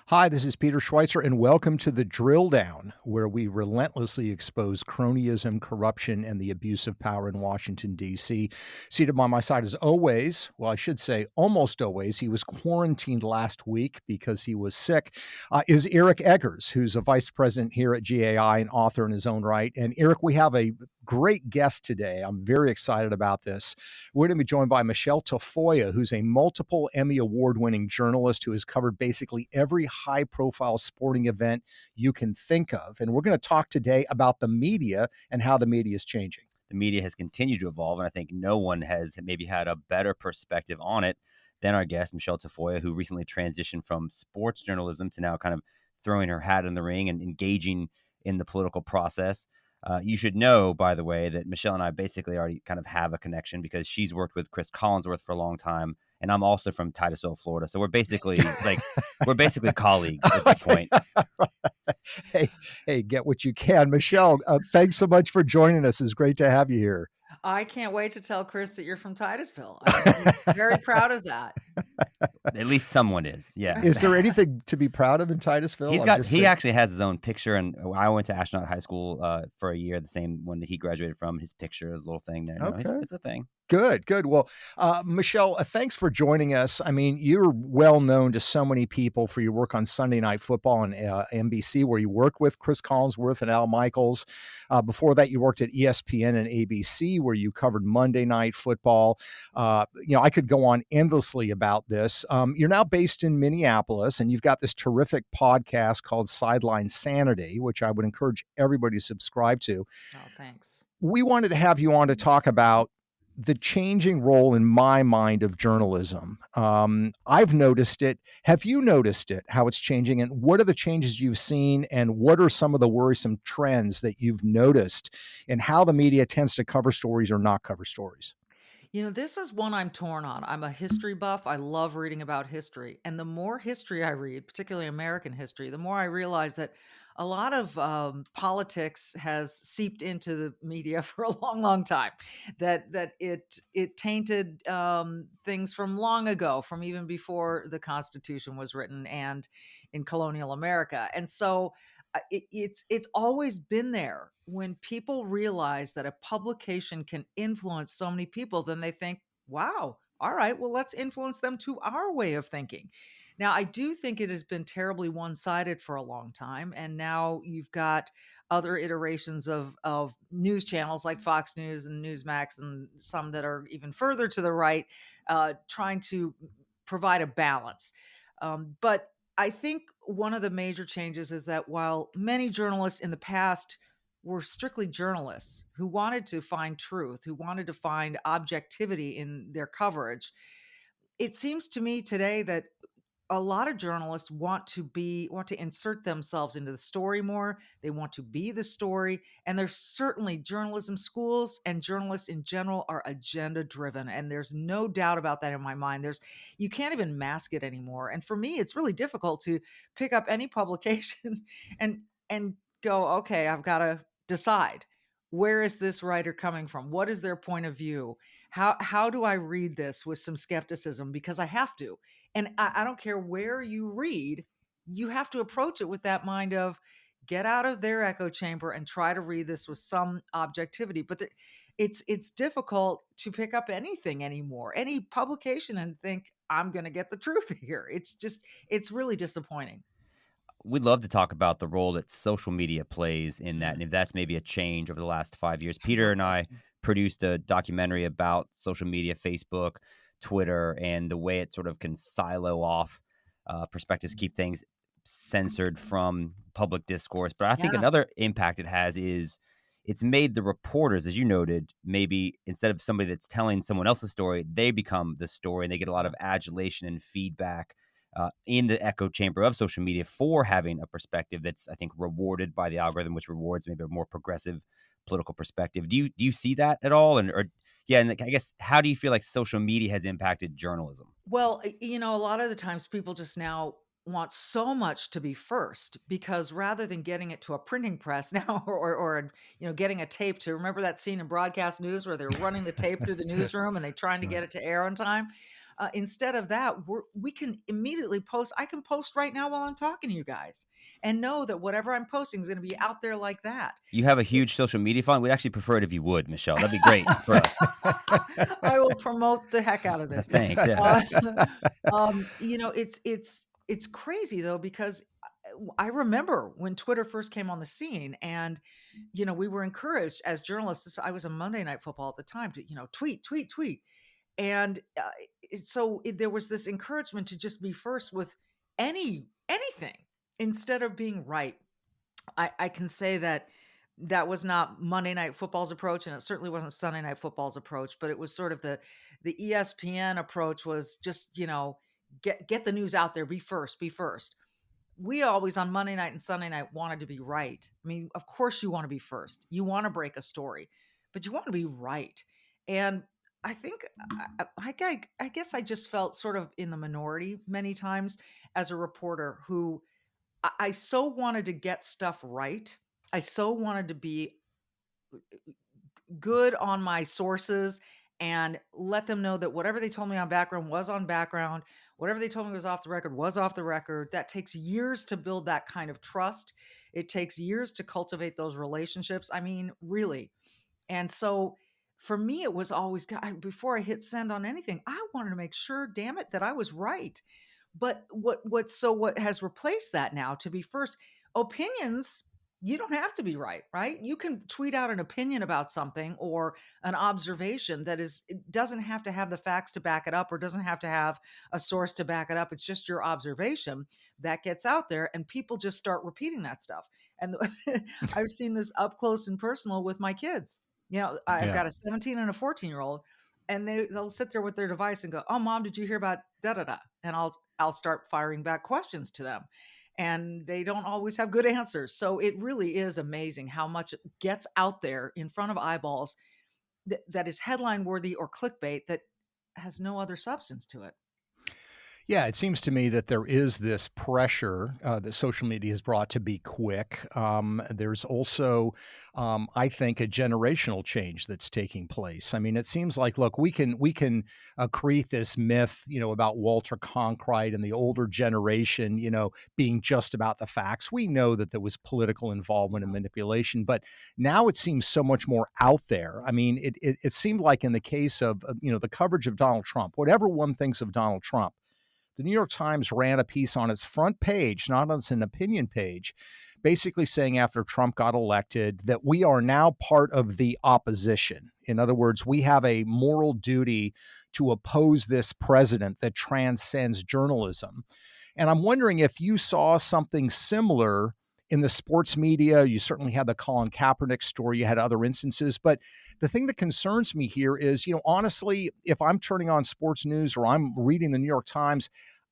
Hi, this is Peter Schweizer, and welcome to the Drill Down, where we relentlessly expose cronyism, corruption, and the abuse of power in Washington, D.C. Seated by my side, as always, well, I should say almost always, he was quarantined last week because he was sick, is Eric Eggers, who's a vice president here at GAI and author in his own right. And Eric, we have a great guest today. I'm very excited about this. We're going to be joined by Michele Tafoya, who's a multiple Emmy award-winning journalist who has covered basically every high-profile sporting event you can think of. And we're going to talk today about the media and how the media is changing. The media has continued to evolve, and I think no one has maybe had a better perspective on it than our guest, Michele Tafoya, who recently transitioned from sports journalism to now kind of throwing her hat in the ring and engaging in the political process. You should know, by the way, that Michele and I basically already kind of have a connection because she's worked with Chris Collinsworth for a long time, and I'm also from Titusville, Florida. So we're basically colleagues at this point. Hey, get what you can. Michele, thanks so much for joining us. It's great to have you here. I can't wait to tell Chris that you're from Titusville. I'm very proud of that. At least someone is, yeah. Is there anything to be proud of in Titusville? He actually has his own picture, and I went to Astronaut High School for a year, the same one that he graduated from. His picture, his little thing there. Okay. It's a thing. Good. Well, Michele, thanks for joining us. I mean, you're well known to so many people for your work on Sunday Night Football on NBC, where you worked with Chris Collinsworth and Al Michaels. Before that, you worked at ESPN and ABC, where you covered Monday Night Football. I could go on endlessly about this. You're now based in Minneapolis, and you've got this terrific podcast called Sideline Sanity, which I would encourage everybody to subscribe to. Oh, thanks. We wanted to have you on to talk about the changing role in my mind of journalism. I've noticed it. Have you noticed it, how it's changing? And what are the changes you've seen? And what are some of the worrisome trends that you've noticed in how the media tends to cover stories or not cover stories? This is one I'm torn on. I'm a history buff. I love reading about history. And the more history I read, particularly American history, the more I realize that a lot of politics has seeped into the media for a long, long time. That it tainted things from long ago, from even before the Constitution was written, and in colonial America. And so it's always been there. When people realize that a publication can influence so many people, then they think, wow, all right, well, let's influence them to our way of thinking. Now, I do think it has been terribly one-sided for a long time, and now you've got other iterations of news channels like Fox News and Newsmax, and some that are even further to the right, trying to provide a balance. But I think one of the major changes is that while many journalists in the past were strictly journalists who wanted to find truth, who wanted to find objectivity in their coverage, it seems to me today that a lot of journalists want to insert themselves into the story more. They want to be the story. And there's certainly journalism schools, and journalists in general are agenda driven. And there's no doubt about that in my mind. You can't even mask it anymore. And for me, it's really difficult to pick up any publication and go, okay, I've got to decide, where is this writer coming from? What is their point of view? How do I read this with some skepticism? Because I have to. And I don't care where you read, you have to approach it with that mind of, get out of their echo chamber and try to read this with some objectivity. But it's difficult to pick up anything anymore, any publication, and think, I'm going to get the truth here. It's really disappointing. We'd love to talk about the role that social media plays in that, and if that's maybe a change over the last 5 years. Peter and I produced a documentary about social media, Facebook, Twitter, and the way it sort of can silo off perspectives, keep things censored from public discourse. But I think another impact it has is it's made the reporters, as you noted, maybe instead of somebody that's telling someone else's story, they become the story, and they get a lot of adulation and feedback in the echo chamber of social media for having a perspective that's, I think, rewarded by the algorithm, which rewards maybe a more progressive political perspective. Do you see that at all? And I guess, how do you feel like social media has impacted journalism? Well, a lot of the times people just now want so much to be first, because rather than getting it to a printing press now, or getting a tape to, remember that scene in broadcast news where they're running the tape through the newsroom and they're trying to get Right. it to air on time. Instead of that, we can immediately post. I can post right now while I'm talking to you guys and know that whatever I'm posting is going to be out there like that. You have a huge social media following. We'd actually prefer it if you would, Michele. That'd be great for us. I will promote the heck out of this. Thanks. Yeah. Uh, it's crazy though, because I remember when Twitter first came on the scene, and we were encouraged as journalists. I was a Monday Night Football at the time to tweet, tweet, tweet, and there was this encouragement to just be first with anything instead of being right. I can say that that was not Monday Night Football's approach, and it certainly wasn't Sunday Night Football's approach, but it was sort of the ESPN approach was just, get the news out there, be first, be first. We always on Monday night and Sunday night wanted to be right. I mean, of course you want to be first. You want to break a story, but you want to be right. And I think I guess I just felt sort of in the minority many times as a reporter who I so wanted to get stuff right. I so wanted to be good on my sources and let them know that whatever they told me on background was on background. Whatever they told me was off the record was off the record. That takes years to build that kind of trust. It takes years to cultivate those relationships. I mean, really. And so for me, it was always before I hit send on anything, I wanted to make sure, damn it, that I was right. But what has replaced that now, to be first, opinions, you don't have to be right, right? You can tweet out an opinion about something or an observation that it doesn't have to have the facts to back it up, or doesn't have to have a source to back it up. It's just your observation that gets out there, and people just start repeating that stuff. And I've seen this up close and personal with my kids. I've Yeah. got a 17 and a 14-year-old, and they'll sit there with their device and go, "Oh, mom, did you hear about da da da?" And I'll start firing back questions to them, and they don't always have good answers. So it really is amazing how much gets out there in front of eyeballs that is headline worthy or clickbait that has no other substance to it. Yeah, it seems to me that there is this pressure that social media has brought to be quick. There's also, I think, a generational change that's taking place. I mean, it seems like, look, we can create this myth, about Walter Cronkite and the older generation, being just about the facts. We know that there was political involvement and manipulation, but now it seems so much more out there. I mean, it seemed like in the case of the coverage of Donald Trump, whatever one thinks of Donald Trump. The New York Times ran a piece on its front page, not on its opinion page, basically saying after Trump got elected that we are now part of the opposition. In other words, we have a moral duty to oppose this president that transcends journalism. And I'm wondering if you saw something similar in the sports media. You certainly had the Colin Kaepernick story. You had other instances. But the thing that concerns me here is, honestly, if I'm turning on sports news or I'm reading the New York Times,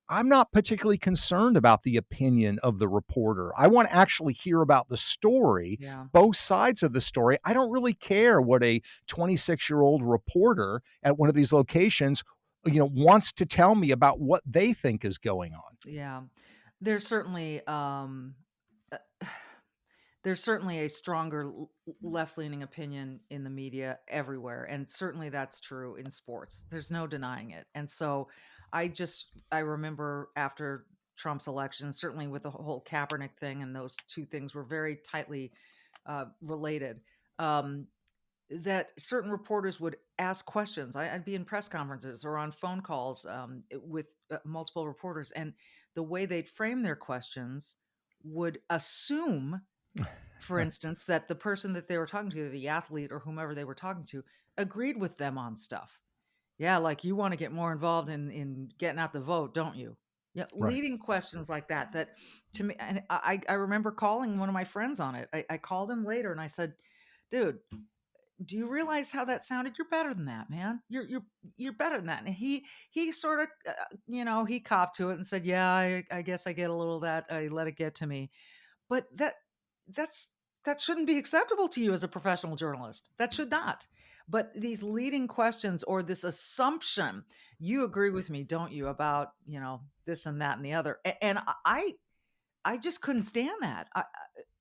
I'm not particularly concerned about the opinion of the reporter. I want to actually hear about the story, Yeah. both sides of the story. I don't really care what a 26-year-old reporter at one of these locations, wants to tell me about what they think is going on. Yeah. There's certainly uh, there's certainly a stronger left-leaning opinion in the media everywhere, and certainly that's true in sports. There's no denying it. And so I remember after Trump's election, certainly with the whole Kaepernick thing, and those two things were very tightly related. Um, that certain reporters would ask questions. I'd be in press conferences or on phone calls with multiple reporters, and the way they'd frame their questions would assume, for instance, that the person that they were talking to, the athlete or whomever they were talking to, agreed with them on stuff. Yeah, like, you want to get more involved in getting out the vote, don't you? Yeah, Right. leading questions like that. That to me, and I remember calling one of my friends on it. I called him later and I said, "Dude, do you realize how that sounded? You're better than that, man. You're better than that." And he sort of, he copped to it and said, "Yeah, I guess I get a little of that. I let it get to me." But that's that shouldn't be acceptable to you as a professional journalist. That should not. But these leading questions or this assumption, you agree with me, don't you, about this and that and the other, and I just couldn't stand that.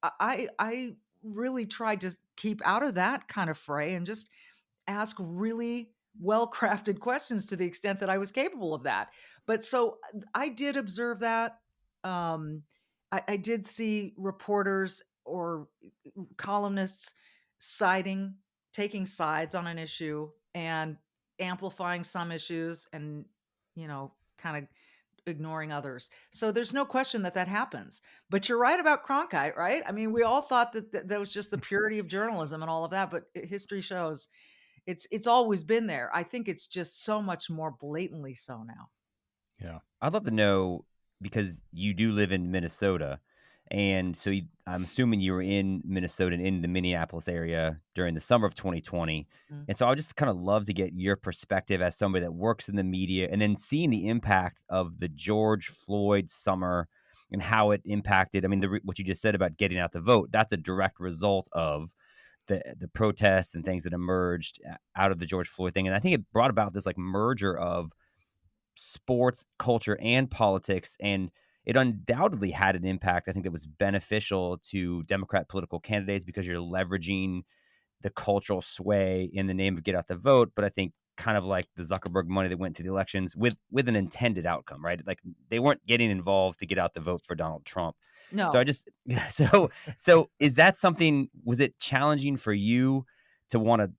I really tried to keep out of that kind of fray and just ask really well-crafted questions to the extent that I was capable of that. But so I did observe that. Um, I did see reporters or columnists siding, taking sides on an issue and amplifying some issues and, kind of ignoring others. So there's no question that that happens. But you're right about Cronkite, right? I mean, we all thought that was just the purity of journalism and all of that, but history shows it's always been there. I think it's just so much more blatantly so now. Yeah. I'd love to know, because you do live in Minnesota, and so I'm assuming you were in Minnesota and in the Minneapolis area during the summer of 2020. Mm. And so I would just kind of love to get your perspective as somebody that works in the media and then seeing the impact of the George Floyd summer and how it impacted. I mean, what you just said about getting out the vote, that's a direct result of the protests and things that emerged out of the George Floyd thing. And I think it brought about this like merger of sports, culture, and politics. And it undoubtedly had an impact, I think, that was beneficial to Democrat political candidates because you're leveraging the cultural sway in the name of get out the vote. But I think kind of like the Zuckerberg money that went to the elections with an intended outcome, right? Like they weren't getting involved to get out the vote for Donald Trump. So I No. just so is that something, was it challenging for you to want to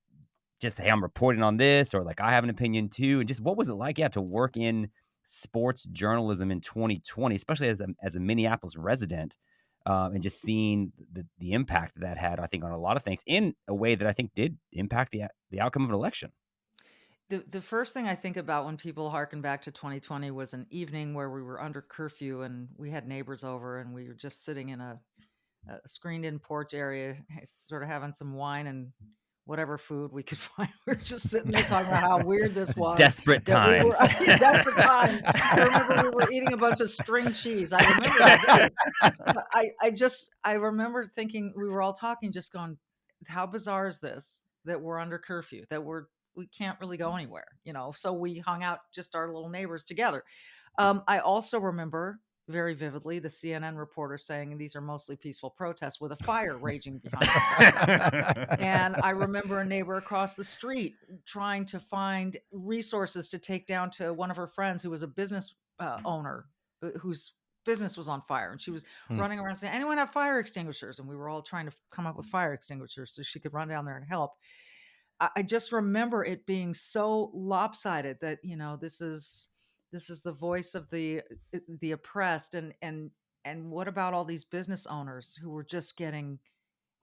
just, hey, I'm reporting on this, or like I have an opinion too, and just what was it like, yeah, to work in sports journalism in 2020, especially as a Minneapolis resident, and just seeing the impact that had, I think, on a lot of things in a way that I think did impact the outcome of an election. The first thing I think about when people harken back to 2020 was an evening where we were under curfew and we had neighbors over and we were just sitting in a screened-in porch area, sort of having some wine and whatever food we could find. We were just sitting there talking about how weird this It's was, desperate that we were times. desperate times. I remember we were eating a bunch of string cheese. I remember that vivid. But I remember thinking we were all talking, just going, how bizarre is this that we're under curfew, that we can't really go anywhere, So we hung out just our little neighbors together. I also remember very vividly the CNN reporter saying these are mostly peaceful protests with a fire raging behind them. And I remember a neighbor across the street trying to find resources to take down to one of her friends who was a business owner whose business was on fire. And she was Hmm. running around saying, anyone have fire extinguishers? And we were all trying to come up with fire extinguishers so she could run down there and help. I just remember it being so lopsided that, this is the voice of the oppressed, and what about all these business owners who were just getting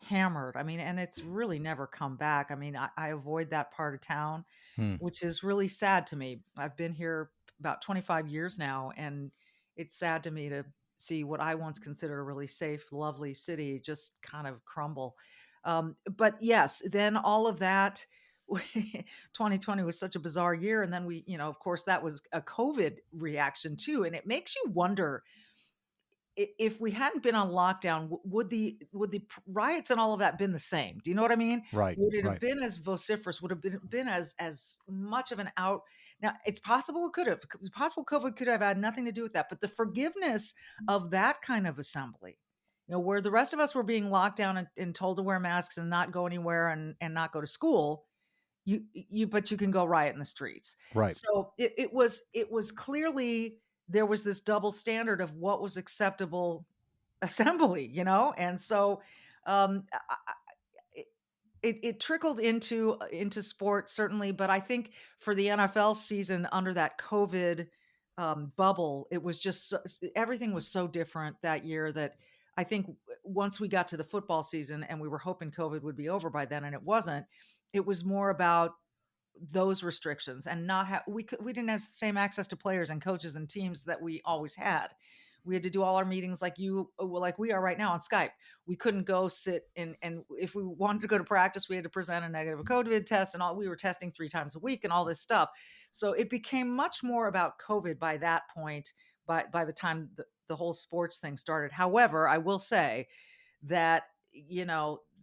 hammered? I mean, and it's really never come back. I mean, I avoid that part of town, Hmm. which is really sad to me. I've been here about 25 years now, and it's sad to me to see what I once considered a really safe, lovely city just kind of crumble. But yes, then all of that, 2020 was such a bizarre year. And then we, of course, that was a COVID reaction too. And it makes you wonder, if we hadn't been on lockdown, would the riots and all of that been the same? Do you know what I mean? Right. Would it have Right. been as vociferous? Would have been as much of an out? Now it's possible it could have. It's possible COVID could have had nothing to do with that. But the forgiveness of that kind of assembly, where the rest of us were being locked down and told to wear masks and not go anywhere and not go to school, but you can go riot in the streets. Right. So it was clearly there was this double standard of what was acceptable assembly, and so it, it trickled into sport certainly, but I think for the NFL season under that COVID bubble, it was just everything was so different that year that I think once we got to the football season and we were hoping COVID would be over by then, and it wasn't. It was more about those restrictions and not have we didn't have the same access to players and coaches and teams that we always had. We had to do all our meetings like we are right now on Skype. We couldn't go sit and if we wanted to go to practice, we had to present a negative COVID test, and all we were testing 3 times a week and all this stuff. So it became much more about COVID by that point, by the time the whole sports thing started. However, I will say that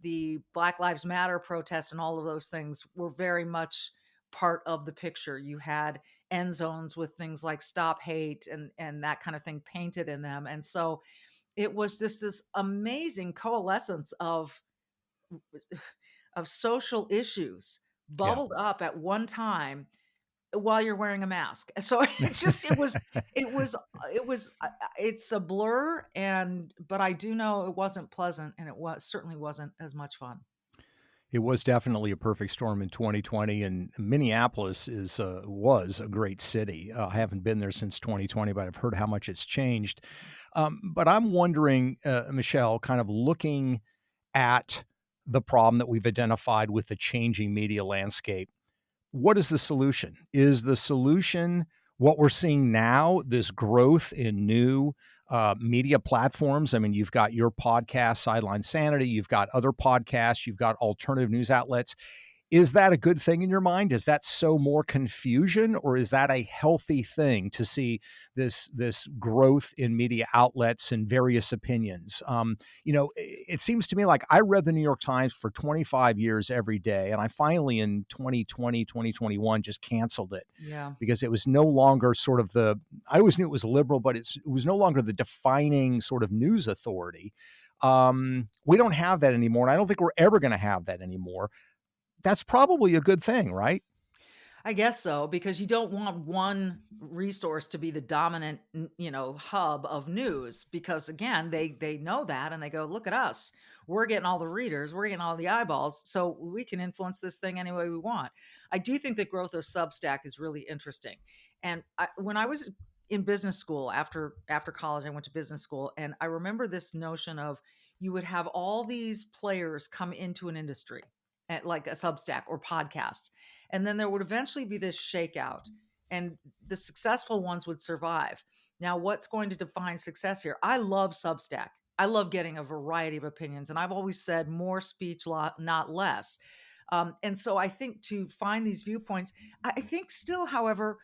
the Black Lives Matter protest and all of those things were very much part of the picture. You had end zones with things like stop hate and that kind of thing painted in them. And so it was this amazing coalescence of social issues, Yeah. bubbled up at one time while you're wearing a mask. So it's a blur, but I do know it wasn't pleasant, and certainly wasn't as much fun. It was definitely a perfect storm in 2020, and Minneapolis was a great city. I haven't been there since 2020, but I've heard how much it's changed. But I'm wondering, Michelle, kind of looking at the problem that we've identified with the changing media landscape, what is the solution? Is the solution what we're seeing now, this growth in new media platforms? I mean, you've got your podcast, Sideline Sanity, you've got other podcasts, you've got alternative news outlets. Is that a good thing in your mind? Does that sow more confusion, or is that a healthy thing to see this growth in media outlets and various opinions? It seems to me like I read the New York Times for 25 years every day, and I finally in 2020, 2021 just canceled it Yeah. because it was no longer sort of I always knew it was liberal, but it was no longer the defining sort of news authority. We don't have that anymore, and I don't think we're ever going to have that anymore. That's probably a good thing, right? I guess so, because you don't want one resource to be the dominant, hub of news. Because again, they know that, and they go, "Look at us, we're getting all the readers, we're getting all the eyeballs, so we can influence this thing any way we want." I do think the growth of Substack is really interesting, and when I was in business school after college, I went to business school, and I remember this notion of you would have all these players come into an industry, at like a Substack or podcast, and then there would eventually be this shakeout, and the successful ones would survive. Now, what's going to define success here? I love Substack. I love getting a variety of opinions. And I've always said more speech, not less. And so I think to find these viewpoints, I think still, however,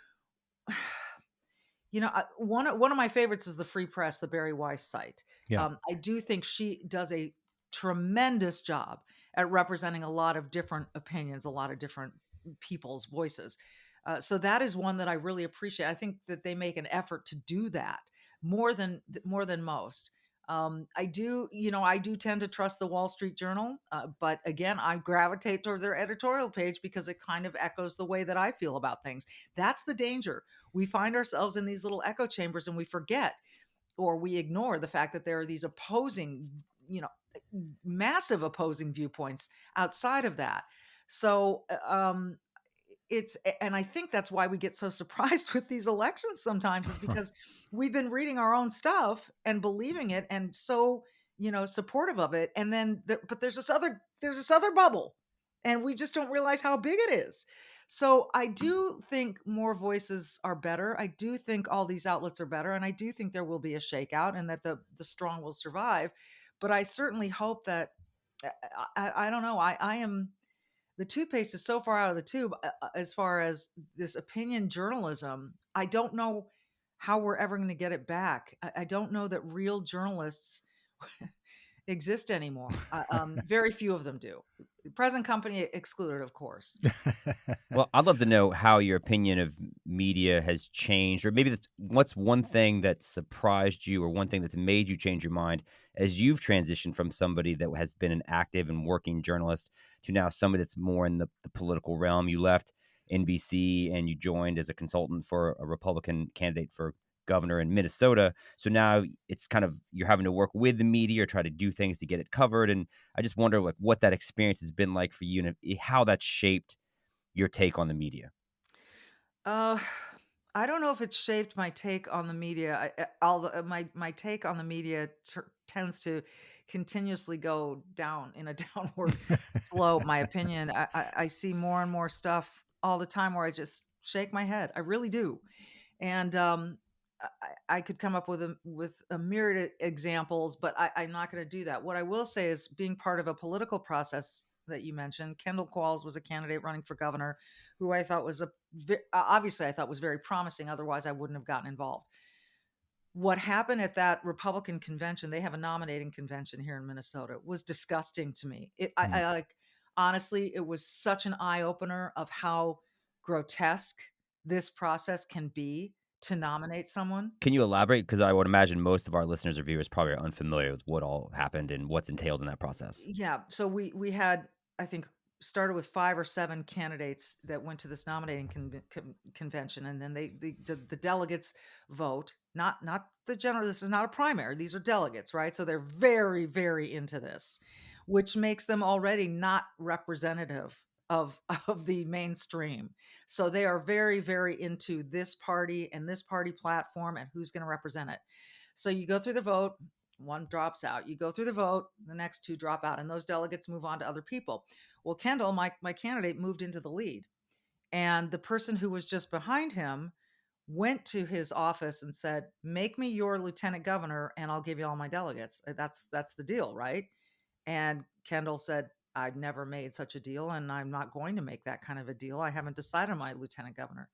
one of my favorites is the Free Press, the Barry Weiss site. Yeah. I do think she does a tremendous job at representing a lot of different opinions, a lot of different people's voices. So that is one that I really appreciate. I think that they make an effort to do that more than most. I do tend to trust the Wall Street Journal, but again, I gravitate toward their editorial page because it kind of echoes the way that I feel about things. That's the danger. We find ourselves in these little echo chambers, and we forget or we ignore the fact that there are these massive opposing viewpoints outside of that. So, and I think that's why we get so surprised with these elections sometimes, is because we've been reading our own stuff and believing it, and so supportive of it, and then but there's this other bubble, and we just don't realize how big it is. So I do think more voices are better. I do think all these outlets are better, and I do think there will be a shakeout, and that the strong will survive. But I certainly hope that I don't know. I am the toothpaste is so far out of the tube, as far as this opinion journalism. I don't know how we're ever going to get it back. I don't know that real journalists exist anymore. Very few of them do. Present company excluded, of course. Well, I'd love to know how your opinion of media has changed, or maybe what's one thing that surprised you, or one thing that's made you change your mind as you've transitioned from somebody that has been an active and working journalist to now somebody that's more in the political realm. You left NBC and you joined as a consultant for a Republican candidate for governor in Minnesota. So now it's kind of, you're having to work with the media or try to do things to get it covered. And I just wonder like what that experience has been like for you, and how that's shaped your take on the media. Uh, I don't know if it's shaped my take on the media. My take on the media tends to continuously go down in a downward slope. My opinion. I see more and more stuff all the time where I just shake my head. I really do, and I could come up with a myriad of examples, but I'm not going to do that. What I will say is, being part of a political process that you mentioned, Kendall Qualls was a candidate running for governor, who I thought was obviously I thought was very promising. Otherwise, I wouldn't have gotten involved. What happened at that Republican convention? They have a nominating convention here in Minnesota. Was disgusting to me. Mm. I like, honestly, it was such an eye opener of how grotesque this process can be to nominate someone. Can you elaborate? Because I would imagine most of our listeners or viewers probably are unfamiliar with what all happened and what's entailed in that process. Yeah, so we had, I think, started with 5 or 7 candidates that went to this nominating convention, and then the delegates vote. Not the general. This is not a primary. These are delegates, right? So they're very, very into this, which makes them already not representative of of the mainstream. So they are very, very into this party and this party platform and who's going to represent it. So you go through the vote, one drops out. You go through the vote, the next 2 drop out, and those delegates move on to other people. Well, Kendall, my candidate, moved into the lead, and the person who was just behind him went to his office and said, "Make me your lieutenant governor, and I'll give you all my delegates." That's the deal, right? And Kendall said, "I've never made such a deal, and I'm not going to make that kind of a deal. I haven't decided on my lieutenant governor."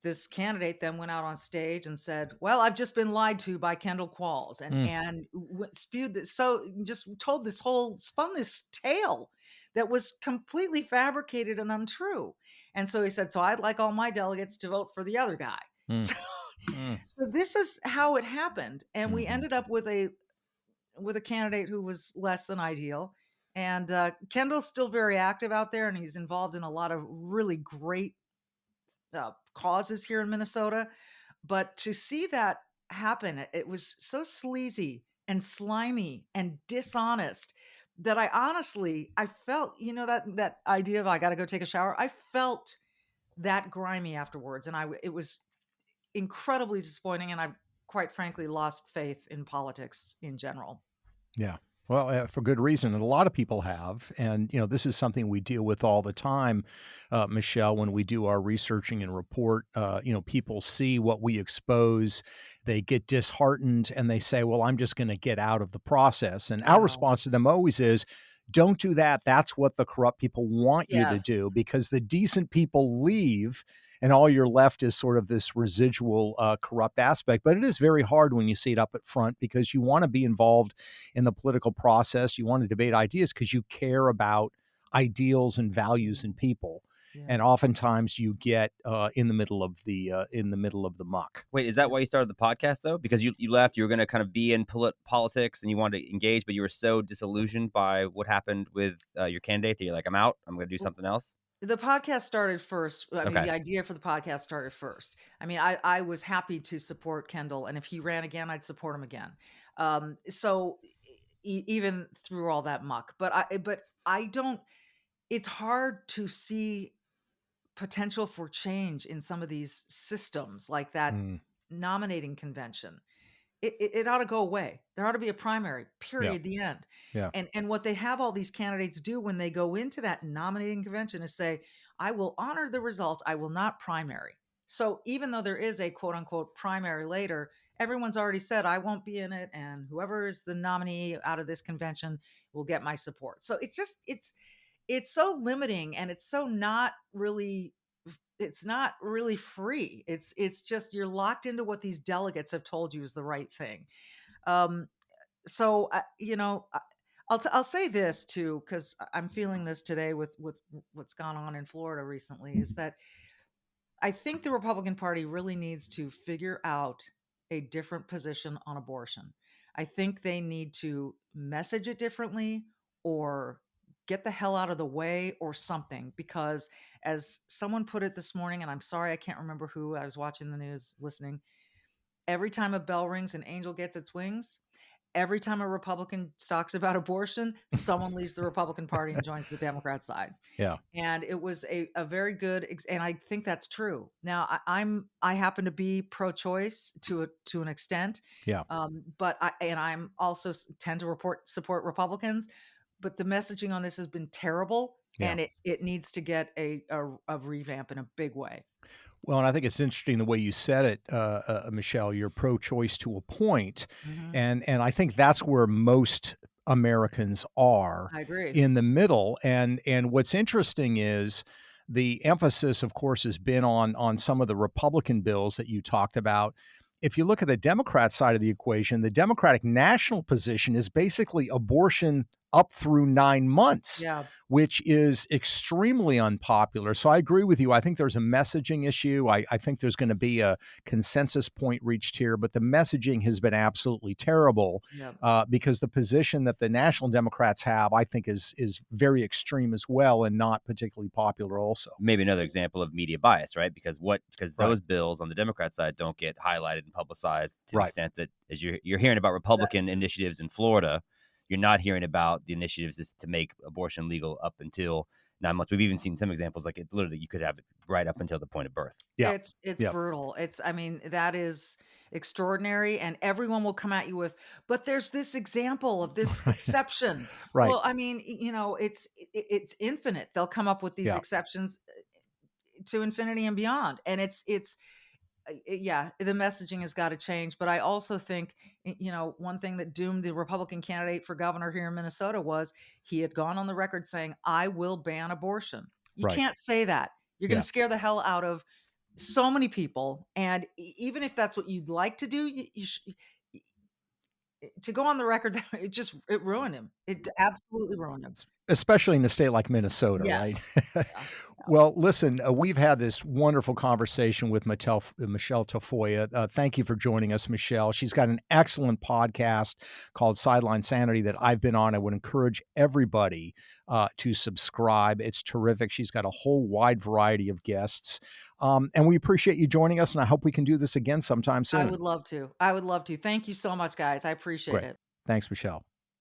This candidate then went out on stage and said, "Well, I've just been lied to by Kendall Qualls," and Mm. spewed this. So just told this whole spun this tale that was completely fabricated and untrue. And so he said, "So I'd like all my delegates to vote for the other guy." Mm. So, Mm. so this is how it happened, and we Mhm. ended up with a candidate who was less than ideal. And Kendall's still very active out there, and he's involved in a lot of really great causes here in Minnesota. But to see that happen, it was so sleazy and slimy and dishonest that I felt, that idea of I got to go take a shower. I felt that grimy afterwards, and it was incredibly disappointing. And I, quite frankly, lost faith in politics in general. Yeah. Well, for good reason, and a lot of people have, and this is something we deal with all the time, Michelle. When we do our researching and report, people see what we expose, they get disheartened, and they say, "Well, I'm just going to get out of the process." And our Oh, response to them always is, "Don't do that. That's what the corrupt people want you to yes. do, because the decent people leave." And all you're left is sort of this residual corrupt aspect. But it is very hard when you see it up at front, because you want to be involved in the political process. You want to debate ideas because you care about ideals and values in people. Yeah. And oftentimes you get in the middle of the muck. Wait, is that why you started the podcast though? Because you left, you were going to kind of be in politics and you wanted to engage, but you were so disillusioned by what happened with your candidate that you're like, I'm out. I'm going to do something else. The podcast started first. I mean, Okay. the idea for the podcast started first. I mean, I was happy to support Kendall, and if he ran again, I'd support him again. So even through all that muck, but I don't. It's hard to see potential for change in some of these systems, like that Mm, nominating convention. It ought to go away. There ought to be a primary, yeah, period, the end. yeah. And what they have all these candidates do when they go into that nominating convention is say, "I will honor the result. I will not primary." So even though there is a quote unquote primary later, everyone's already said, "I won't be in it, and whoever is the nominee out of this convention will get my support." So it's so limiting, and it's not really free. It's just you're locked into what these delegates have told you is the right thing. Um, so I'll say this too, because I'm feeling this today with what's gone on in Florida recently, is that I think the Republican Party really needs to figure out a different position on abortion. I think they need to message it differently, or get the hell out of the way, or something, because as someone put it this morning, and I'm sorry, I can't remember who, I was watching the news listening. Every time a bell rings, an angel gets its wings. Every time a Republican talks about abortion, someone leaves the Republican Party and joins the Democrat side. Yeah, And it was a very good and I think that's true. Now I happen to be pro-choice to an extent, yeah. but I'm also tend to support Republicans, but the messaging on this has been terrible, Yeah. and it needs to get a revamp in a big way. Well, and I think it's interesting the way you said it, Michelle. You're pro-choice to a point, Hmm. and I think that's where most Americans are, I agree. in the middle. And what's interesting is the emphasis, of course, has been on some of the Republican bills that you talked about. If you look at the Democrat side of the equation, the Democratic national position is basically abortion up through 9 months, Yeah. which is extremely unpopular. So I agree with you. I think there's a messaging issue. I think there's going to be a consensus point reached here, but the messaging has been absolutely terrible, Yeah. because the position that the National Democrats have, I think, is very extreme as well, and not particularly popular. Also, Maybe another example of media bias, right? Because right, those bills on the Democrat side don't get highlighted and publicized to the right, extent that, as you're hearing about Republican initiatives in Florida, you're not hearing about the initiatives to make abortion legal up until 9 months. We've even seen some examples like it literally you could have it right up until the point of birth. yeah, It's yeah, brutal. It's I mean, that is extraordinary, and everyone will come at you with, "But there's this example of this right, exception." right, Well, I mean, it's infinite. They'll come up with these yeah. exceptions to infinity and beyond, and it's yeah, the messaging has got to change. But I also think, one thing that doomed the Republican candidate for governor here in Minnesota was he had gone on the record saying, "I will ban abortion." You Right. can't say that. You're going Yeah. to scare the hell out of so many people. And even if that's what you'd like to do, to go on the record, it ruined him. It absolutely ruined him. Especially in a state like Minnesota, right? Yes. Yeah. Well, listen, we've had this wonderful conversation with Michele Tafoya. Thank you for joining us, Michele. She's got an excellent podcast called Sideline Sanity that I've been on. I would encourage everybody to subscribe. It's terrific. She's got a whole wide variety of guests. And we appreciate you joining us, and I hope we can do this again sometime I soon. would love to. I would love to. Thank you so much, guys. I appreciate Great. it. Thanks, Michele.